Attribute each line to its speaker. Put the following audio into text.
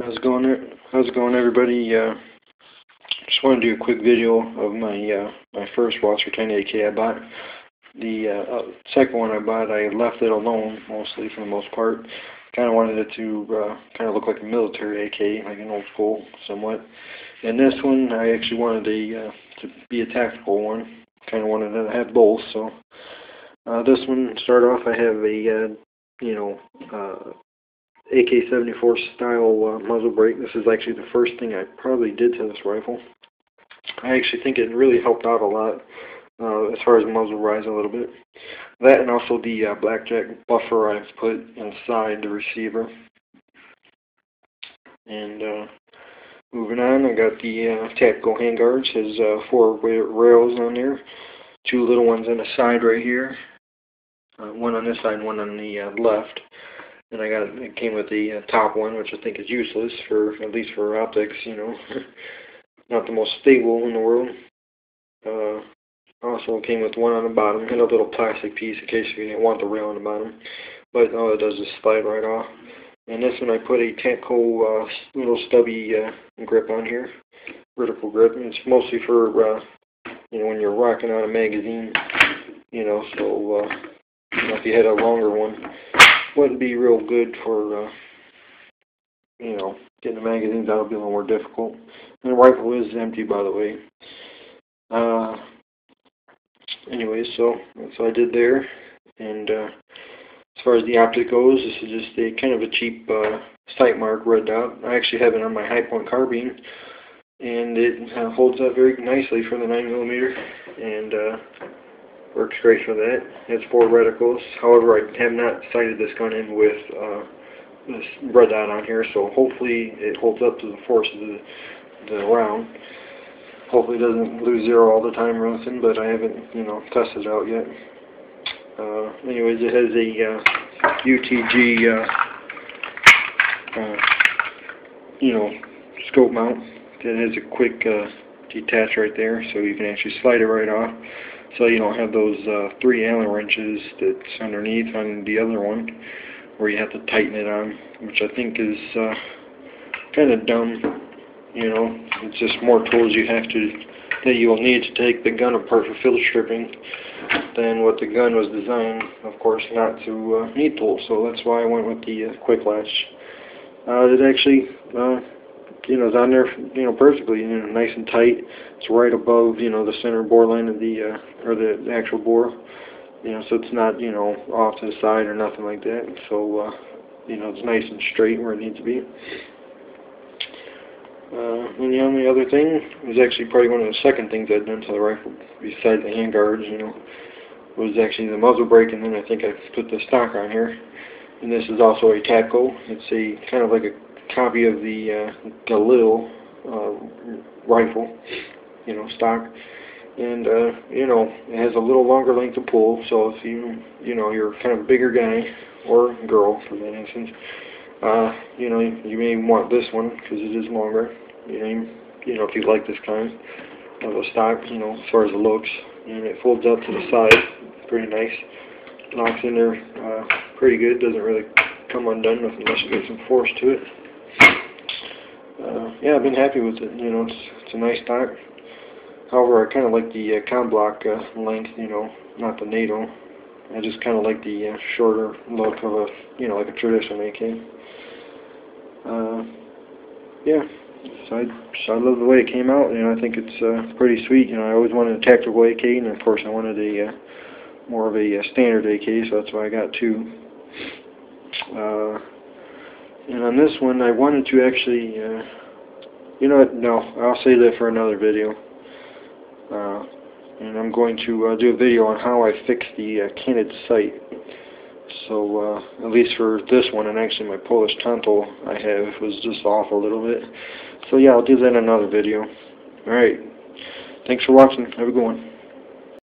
Speaker 1: How's it going, everybody? Just want to do a quick video of my first Wasr 10 AK I bought. The second one I bought, I left it alone mostly for the most part. Kind of wanted it to kind of look like a military AK, like an old school somewhat. And this one, I actually wanted to be a tactical one. Kind of wanted to have both. So this one, to start off, I have a AK-74 style muzzle brake. This is actually the first thing I probably did to this rifle. I actually think it really helped out a lot as far as muzzle rise a little bit. That and also the blackjack buffer I've put inside the receiver. And moving on, I got the tactical handguards. Has 4 rails on there, 2 little ones on the side right here, one on this side and one on the left. And it came with the top one, which I think is useless at least for optics, not the most stable in the world. Also came with one on the bottom, and a little plastic piece in case you didn't want the rail on the bottom. But all it does is slide right off. And this one I put a Tactical little stubby grip on here, vertical grip. And it's mostly for when you're rocking out a magazine, so if you had a longer one, wouldn't be real good for, getting the magazines out. Would be a little more difficult. And the rifle is empty, by the way. Anyways, so that's what I did there. And as far as the optic goes, this is just a kind of a cheap sight mark red dot. I actually have it on my high point carbine, and it holds up very nicely for the 9mm, and works great for that. It has 4 reticles. However, I have not sighted this gun in with this red dot on here, so hopefully it holds up to the force of the round. Hopefully it doesn't lose 0 all the time or anything, but I haven't, tested it out yet. Anyways, it has a UTG, scope mount that has a quick detach right there, so you can actually slide it right off. So you don't have those 3 Allen wrenches that's underneath on the other one, where you have to tighten it on, which I think is kind of dumb. It's just more tools that you will need to take the gun apart for field stripping than what the gun was designed, of course, not to need tools. So that's why I went with the quick latch. It actually, is on there, perfectly, nice and tight. It's right above, the center bore line of the actual bore, so it's not, off to the side or nothing like that. So, it's nice and straight where it needs to be. And the only other thing was actually probably one of the second things I'd done to the rifle, besides the handguards, was actually the muzzle brake, and then I think I put the stock on here. And this is also a tactical. It's a kind of like a copy of the Galil rifle, stock. And it has a little longer length of pull, so if you're kind of a bigger guy, or girl for that instance, you may want this one because it is longer. If you like this kind of a stock, as far as it looks, and it folds up to the side, pretty nice. Locks in there pretty good. Doesn't really come undone unless you get some force to it. Yeah, I've been happy with it. It's a nice stock. However, I kind of like the com block length. Not the NATO. I just kind of like the shorter look of like a traditional AK. Yeah, so I love the way it came out. I think it's pretty sweet. I always wanted a tactical AK, and of course I wanted a more of a standard AK, so that's why I got 2. And on this one, I wanted to actually, no, I'll save that for another video. And I'm going to do a video on how I fix the canted sight. So, at least for this one, and actually my Polish Tonto I have was just off a little bit. So yeah, I'll do that in another video. Alright, thanks for watching. Have a good one.